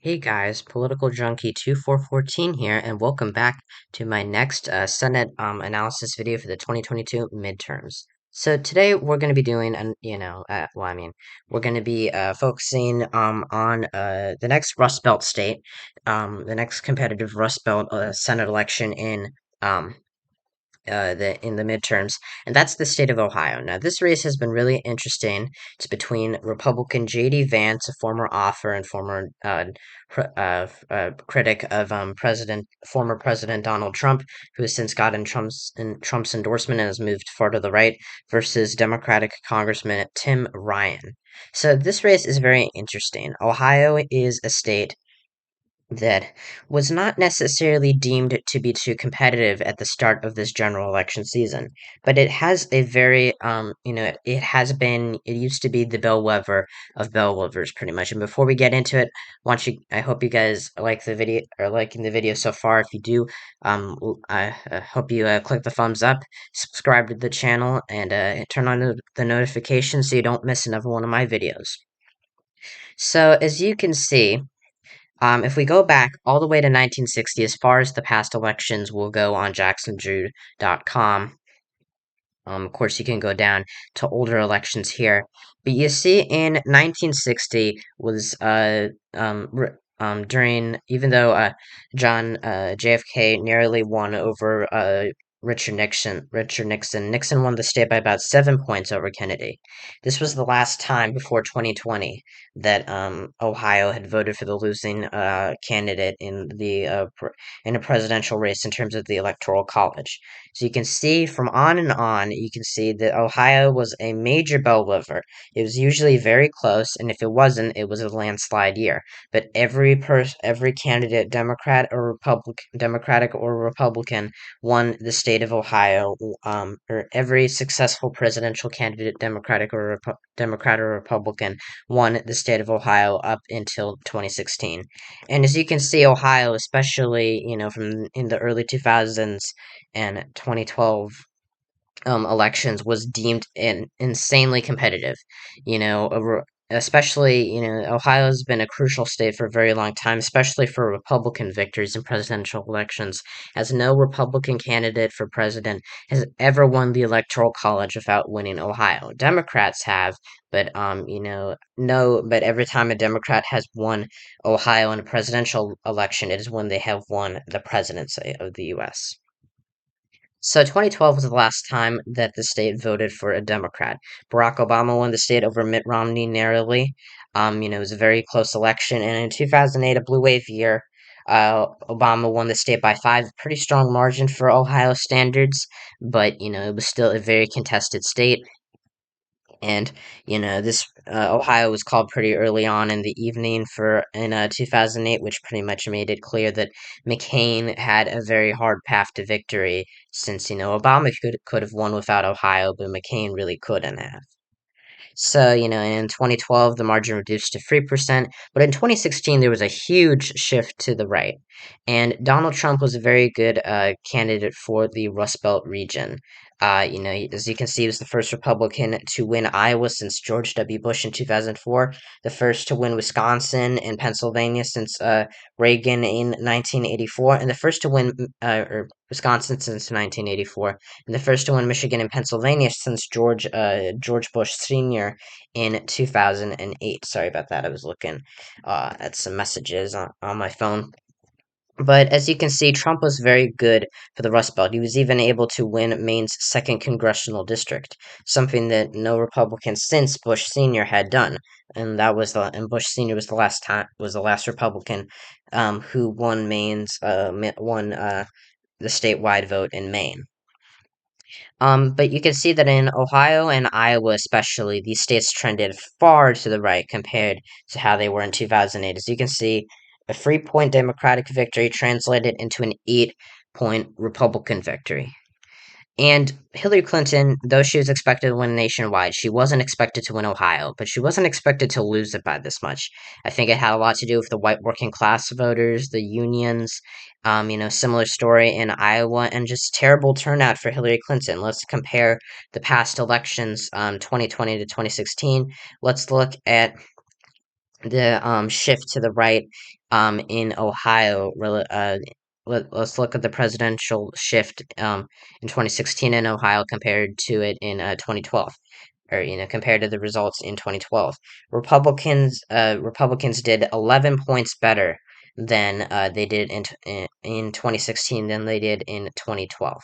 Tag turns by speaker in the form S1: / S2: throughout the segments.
S1: Hey guys, Political Junkie 2414 here, and welcome back to my next Senate analysis video for the 2022 midterms. So today we're going to be doing, we're going to be focusing on the next Rust Belt state, the next competitive Rust Belt Senate election um, in the midterms, and that's the state of Ohio. Now, this race has been really interesting. It's between Republican J.D. Vance, a former author and former critic of former President Donald Trump, who has since gotten Trump's endorsement and has moved far to the right, versus Democratic Congressman Tim Ryan. So this race is very interesting. Ohio is a state that was not necessarily deemed to be too competitive at the start of this general election season, but it has a very, it used to be the bellwether of bellwethers, pretty much. And before we get into it, I hope you guys like the video, or liking the video so far. If you do, I hope you click the thumbs up, subscribe to the channel, and turn on the notifications so you don't miss another one of my videos. So, as you can see, if we go back all the way to 1960, as far as the past elections will go on jacksonjude.com, of course, you can go down to older elections here. But you see, in 1960 was during, even though John JFK narrowly won over Nixon won the state by about 7 points over Kennedy. This was the last time before 2020 that Ohio had voted for the losing candidate in a presidential race in terms of the Electoral College. So you can see from on, you can see that Ohio was a major bellwether. It was usually very close, and if it wasn't, it was a landslide year. But every candidate, Democratic or Republican, won the state of Ohio. Or every successful presidential candidate, Democrat or Republican, won the state of Ohio up until 2016. And as you can see, Ohio, especially from in the early 2000s and 2012 elections, was deemed insanely competitive. Especially, Ohio's been a crucial state for a very long time, especially for Republican victories in presidential elections, as no Republican candidate for president has ever won the Electoral College without winning Ohio. Democrats have, but no, but every time a Democrat has won Ohio in a presidential election, it is when they have won the presidency of the U.S. So 2012 was the last time that the state voted for a Democrat. Barack Obama won the state over Mitt Romney narrowly. It was a very close election, and in 2008, a blue wave year, Obama won the state by 5, pretty strong margin for Ohio standards, but it was still a very contested state. And this Ohio was called pretty early on in the evening in 2008, which pretty much made it clear that McCain had a very hard path to victory, since Obama could have won without Ohio, but McCain really couldn't have. So, in 2012, the margin reduced to 3%, but in 2016, there was a huge shift to the right. And Donald Trump was a very good candidate for the Rust Belt region. As you can see, he was the first Republican to win Iowa since George W. Bush in 2004, the first to win Wisconsin and Pennsylvania since Reagan in 1984, and the first to win Wisconsin since 1984, and the first to win Michigan and Pennsylvania since George Bush Sr. in 2008. Sorry about that. I was looking at some messages on my phone. But as you can see, Trump was very good for the Rust Belt. He was even able to win Maine's second congressional district, something that no Republican since Bush Sr. had done. And Bush Sr. was the last Republican who won the statewide vote in Maine. But you can see that in Ohio and Iowa especially, these states trended far to the right compared to how they were in 2008. As you can see, a 3-point Democratic victory translated into an 8-point Republican victory. And Hillary Clinton, though she was expected to win nationwide, she wasn't expected to win Ohio, but she wasn't expected to lose it by this much. I think it had a lot to do with the white working class voters, the unions, similar story in Iowa, and just terrible turnout for Hillary Clinton. Let's compare the past elections, 2020 to 2016. Let's look at the shift to the right in Ohio. Let's look at the presidential shift in 2016 in Ohio compared to it in 2012, or compared to the results in 2012. Republicans did 11 points better than they did in 2016 than they did in 2012.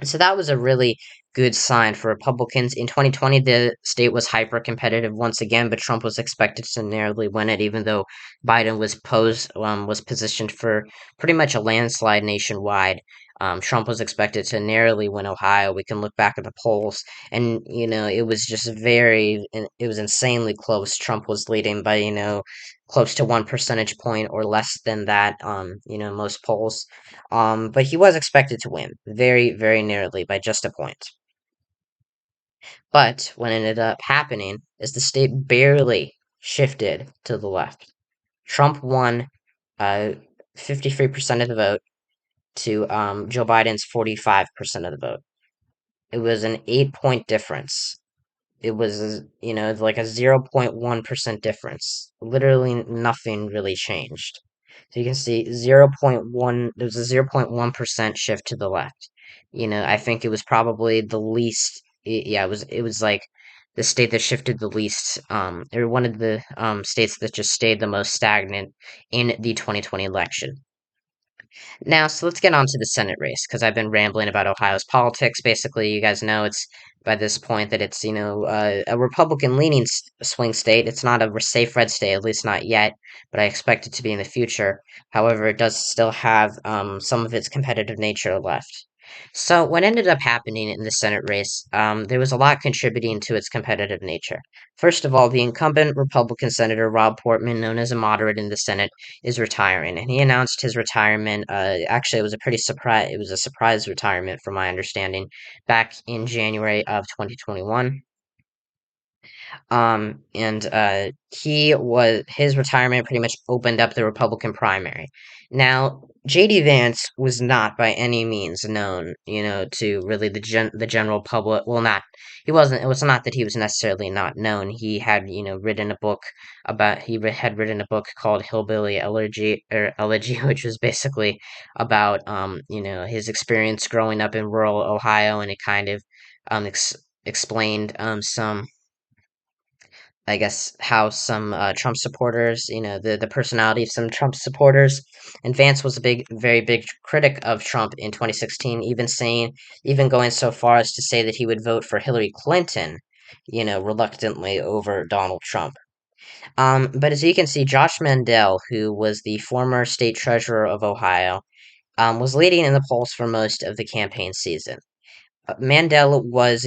S1: So that was a really good sign for Republicans. In 2020, the state was hyper competitive once again, but Trump was expected to narrowly win it, even though Biden was positioned for pretty much a landslide nationwide. Trump was expected to narrowly win Ohio. We can look back at the polls, and it was just it was insanely close. Trump was leading by close to 1 percentage point or less than that. Most polls. But he was expected to win very, very narrowly by just a point. But what ended up happening is the state barely shifted to the left. Trump won 53% of the vote to Joe Biden's 45% of the vote. It was an 8 point difference. It was, like a 0.1% difference. Literally nothing really changed. So you can see 0.1, there's a 0.1% shift to the left. I think it was probably the least, yeah, it was like the state that shifted the least, or one of the states that just stayed the most stagnant in the 2020 election. Now, so let's get on to the Senate race, because I've been rambling about Ohio's politics. Basically, you guys know it's by this point that it's, a Republican-leaning swing state. It's not a safe red state, at least not yet, but I expect it to be in the future. However, it does still have some of its competitive nature left. So, what ended up happening in the Senate race, there was a lot contributing to its competitive nature. First of all, the incumbent Republican Senator Rob Portman, known as a moderate in the Senate, is retiring, and he announced his retirement. Actually, it was a pretty surprise. It was a surprise retirement, from my understanding, back in January of 2021. And his retirement pretty much opened up the Republican primary. Now, J.D. Vance was not by any means known, to really the general public. Well, not he wasn't. It was not that he was necessarily not known. He had, written a book had written a book called Hillbilly Elegy, which was basically about his experience growing up in rural Ohio, and it kind of explained some, I guess, how some Trump supporters, the personality of some Trump supporters. And Vance was a very big critic of Trump in 2016, even going so far as to say that he would vote for Hillary Clinton, reluctantly over Donald Trump. But as you can see, Josh Mandel, who was the former state treasurer of Ohio, was leading in the polls for most of the campaign season. Mandel was,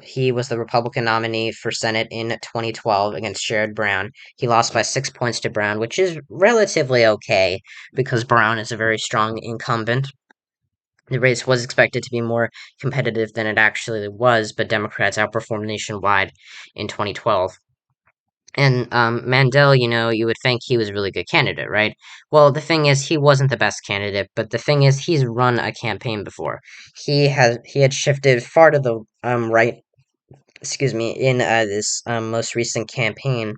S1: he was the Republican nominee for Senate in 2012 against Sherrod Brown. He lost by 6 points to Brown, which is relatively okay because Brown is a very strong incumbent. The race was expected to be more competitive than it actually was, but Democrats outperformed nationwide in 2012. And Mandel, you would think he was a really good candidate, right? Well, the thing is, he wasn't the best candidate, but the thing is, he's run a campaign before. He had shifted far to the right, excuse me, in this most recent campaign,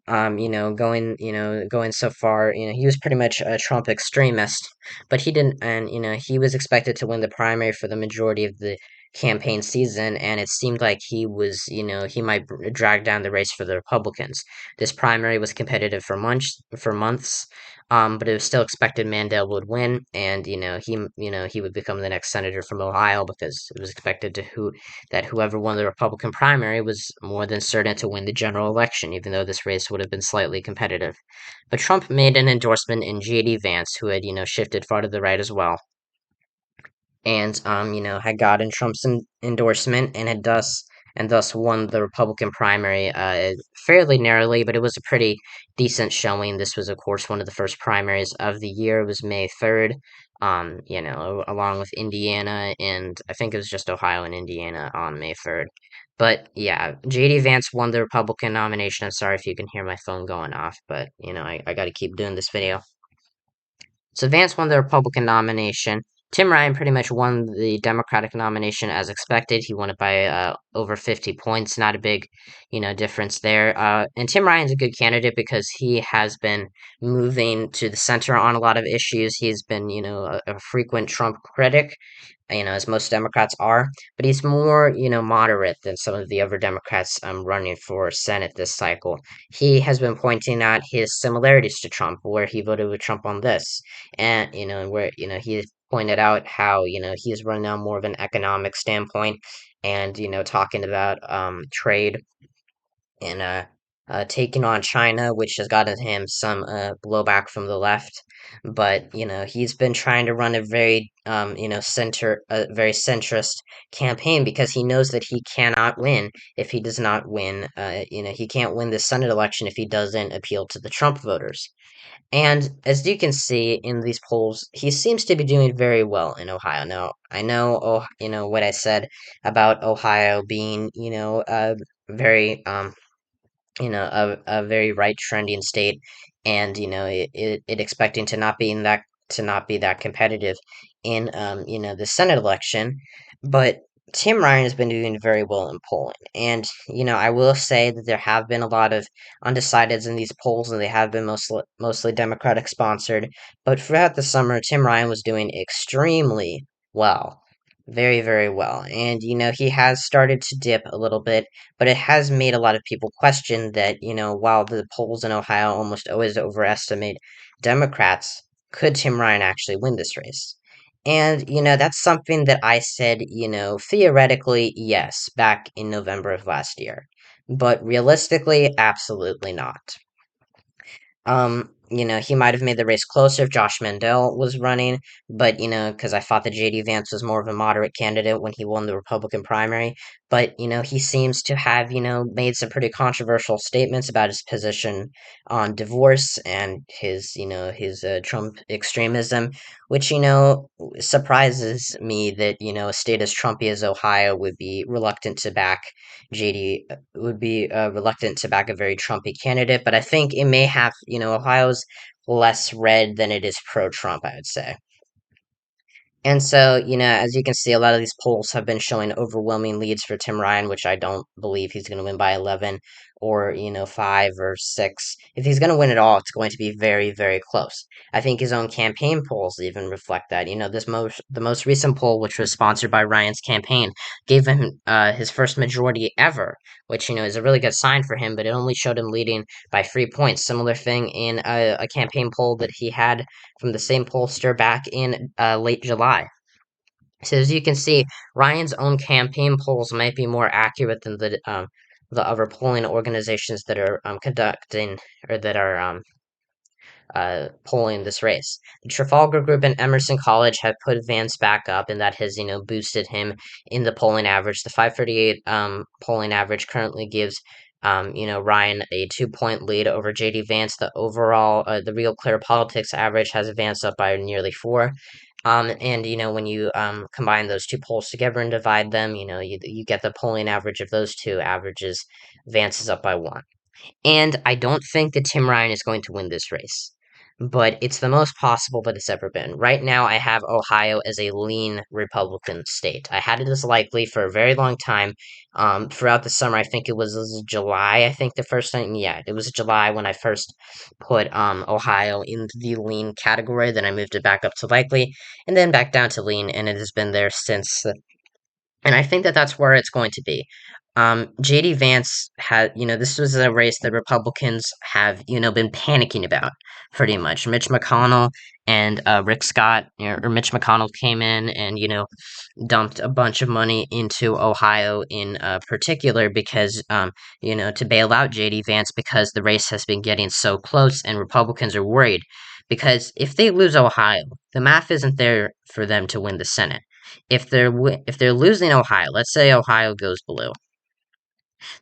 S1: going so far, he was pretty much a Trump extremist, but he didn't, and he was expected to win the primary for the majority of the campaign season, and it seemed like he might drag down the race for the Republicans. This primary was competitive for months, but it was still expected Mandel would win, and he would become the next senator from Ohio because it was expected that whoever won the Republican primary was more than certain to win the general election, even though this race would have been slightly competitive. But Trump made an endorsement in J.D. Vance, who had, shifted far to the right as well, and had gotten Trump's endorsement and thus won the Republican primary fairly narrowly, but it was a pretty decent showing. This was, of course, one of the first primaries of the year. It was May 3rd. Along with Indiana, and I think it was just Ohio and Indiana on May 3rd. But yeah, J.D. Vance won the Republican nomination. I'm sorry if you can hear my phone going off, but I got to keep doing this video. So Vance won the Republican nomination, Tim Ryan pretty much won the Democratic nomination as expected. He won it by over 50 points. Not a big, difference there. And Tim Ryan's a good candidate because he has been moving to the center on a lot of issues. He's been, a frequent Trump critic, as most Democrats are, but he's more, moderate than some of the other Democrats running for Senate this cycle. He has been pointing out his similarities to Trump, where he voted with Trump on this, and, where, he pointed out how, he's running on more of an economic standpoint and, talking about trade and taking on China, which has gotten him some blowback from the left. But he's been trying to run a very a very centrist campaign because he knows that he cannot win if he does not win. He can't win the Senate election if he doesn't appeal to the Trump voters. And as you can see in these polls, he seems to be doing very well in Ohio. Now, I know, what I said about Ohio being, very a very right trending state, and it expecting to not be in that to not be that competitive in the Senate election, but Tim Ryan has been doing very well in polling, and I will say that there have been a lot of undecideds in these polls, and they have been mostly Democratic sponsored. But throughout the summer, Tim Ryan was doing extremely well, very very well, and he has started to dip a little bit, but it has made a lot of people question that, while the polls in Ohio almost always overestimate Democrats, could Tim Ryan actually win this race? And, that's something that I said, theoretically, yes, back in November of last year. But realistically, absolutely not. He might have made the race closer if Josh Mandel was running, but, because I thought that JD Vance was more of a moderate candidate when he won the Republican primary. But, he seems to have, made some pretty controversial statements about his position on divorce and his Trump extremism, which, surprises me that, a state as Trumpy as Ohio would be reluctant to back JD would be reluctant to back a very Trumpy candidate, but I think it may have, Ohio's less red than it is pro Trump, I would say. And so, as you can see, a lot of these polls have been showing overwhelming leads for Tim Ryan, which I don't believe he's going to win by 11 or, 5 or 6. If he's going to win at all, it's going to be very, very close. I think his own campaign polls even reflect that. The most recent poll, which was sponsored by Ryan's campaign, gave him his first majority ever, which, is a really good sign for him, but it only showed him leading by 3 points. Similar thing in a campaign poll that he had from the same pollster back in late July. So as you can see, Ryan's own campaign polls might be more accurate than the other polling organizations that are conducting or that are polling this race. The Trafalgar Group and Emerson College have put Vance back up, and that has boosted him in the polling average. The 538 polling average currently gives Ryan a 2 point lead over JD Vance. The overall the Real Clear Politics average has Vance up by nearly 4. And when you combine those two polls together and divide them, you get the polling average of those two averages. Vance is up by 1. And I don't think that Tim Ryan is going to win this race, but it's the most possible that it's ever been. Right now, I have Ohio as a lean Republican state. I had it as likely for a very long time. Throughout the summer, I think it was July. I think the first time, yeah, it was July when I first put Ohio in the lean category. Then I moved it back up to likely, and then back down to lean, and it has been there since. And I think that that's where it's going to be. JD Vance had, this was a race that Republicans have, been panicking about pretty much. Mitch McConnell and Rick Scott, or Mitch McConnell came in and, dumped a bunch of money into Ohio in particular because, to bail out JD Vance because the race has been getting so close and Republicans are worried. Because if they lose Ohio, the math isn't there for them to win the Senate. If they're losing Ohio, let's say Ohio goes blue,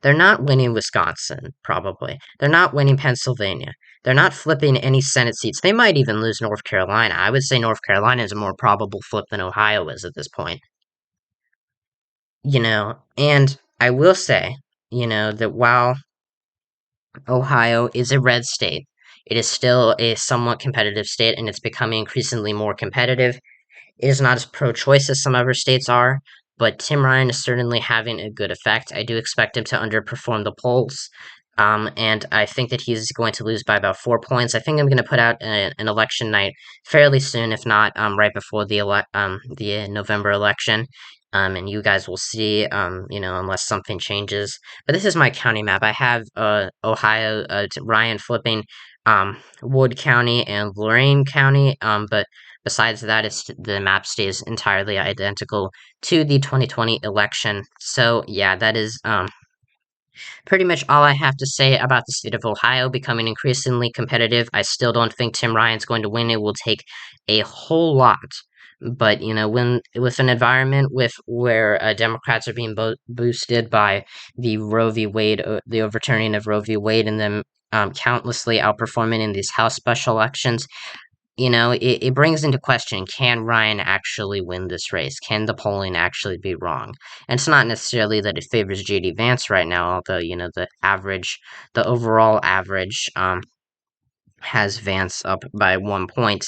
S1: they're not winning Wisconsin, probably. They're not winning Pennsylvania. They're not flipping any Senate seats. They might even lose North Carolina. I would say North Carolina is a more probable flip than Ohio is at this point. And I will say, that while Ohio is a red state, it is still a somewhat competitive state, and it's becoming increasingly more competitive. It is not as pro-choice as some other states are, but Tim Ryan is certainly having a good effect. I do expect him to underperform the polls, and I think that he's going to lose by about 4 points. I think I'm going to put out an election night fairly soon, if not right before the November election. And you guys will see, unless something changes. But this is my county map. I have Ohio, Ryan flipping Wood County and Lorain County, but besides that, the map stays entirely identical to the 2020 election. So yeah, that is pretty much all I have to say about the state of Ohio becoming increasingly competitive. I still don't think Tim Ryan's going to win. It will take a whole lot. But when with an environment where Democrats are being boosted by the Roe v. Wade, the overturning of Roe v. Wade, and them countlessly outperforming in these House special elections, it brings into question, can Ryan actually win this race? Can the polling actually be wrong? And it's not necessarily that it favors JD Vance right now, although, the overall average, has Vance up by 1 point,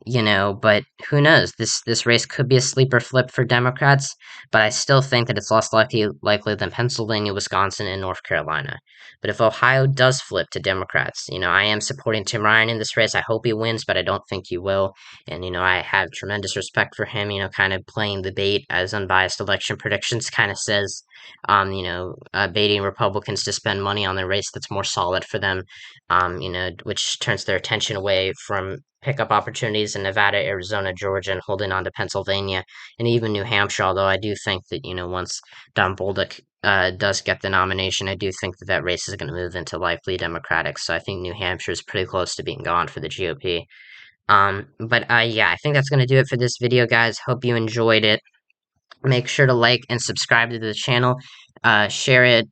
S1: but who knows? This race could be a sleeper flip for Democrats, but I still think that it's less likely than Pennsylvania, Wisconsin, and North Carolina. But if Ohio does flip to Democrats, I am supporting Tim Ryan in this race. I hope he wins, but I don't think he will. And I have tremendous respect for him. Kind of playing the bait, as unbiased election predictions kind of says. Baiting Republicans to spend money on the race that's more solid for them, which turns their attention away from pickup opportunities in Nevada, Arizona, Georgia, and holding on to Pennsylvania and even New Hampshire. Although I do think that, once Don Bolduc does get the nomination, I do think that that race is going to move into likely Democratic. So I think New Hampshire is pretty close to being gone for the GOP. But yeah, I think that's going to do it for this video, guys. Hope you enjoyed it. Make sure to like and subscribe to the channel. Share it.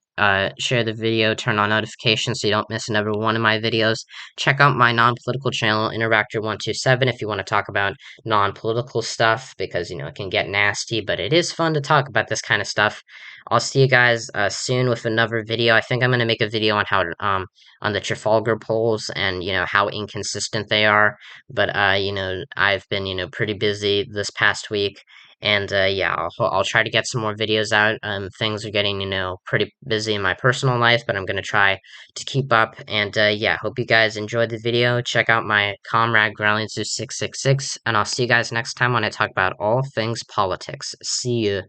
S1: Share the video. Turn on notifications so you don't miss another one of my videos. Check out my non-political channel, Interactor127, if you want to talk about non-political stuff, because, it can get nasty, but it is fun to talk about this kind of stuff. I'll see you guys soon with another video. I think I'm going to make a video on how on the Trafalgar polls and, how inconsistent they are. But, I've been, pretty busy this past week. And yeah, I'll try to get some more videos out. Things are getting, pretty busy in my personal life, but I'm gonna try to keep up. And yeah, hope you guys enjoyed the video. Check out my comrade Growling Zoo 666, and I'll see you guys next time when I talk about all things politics. See you.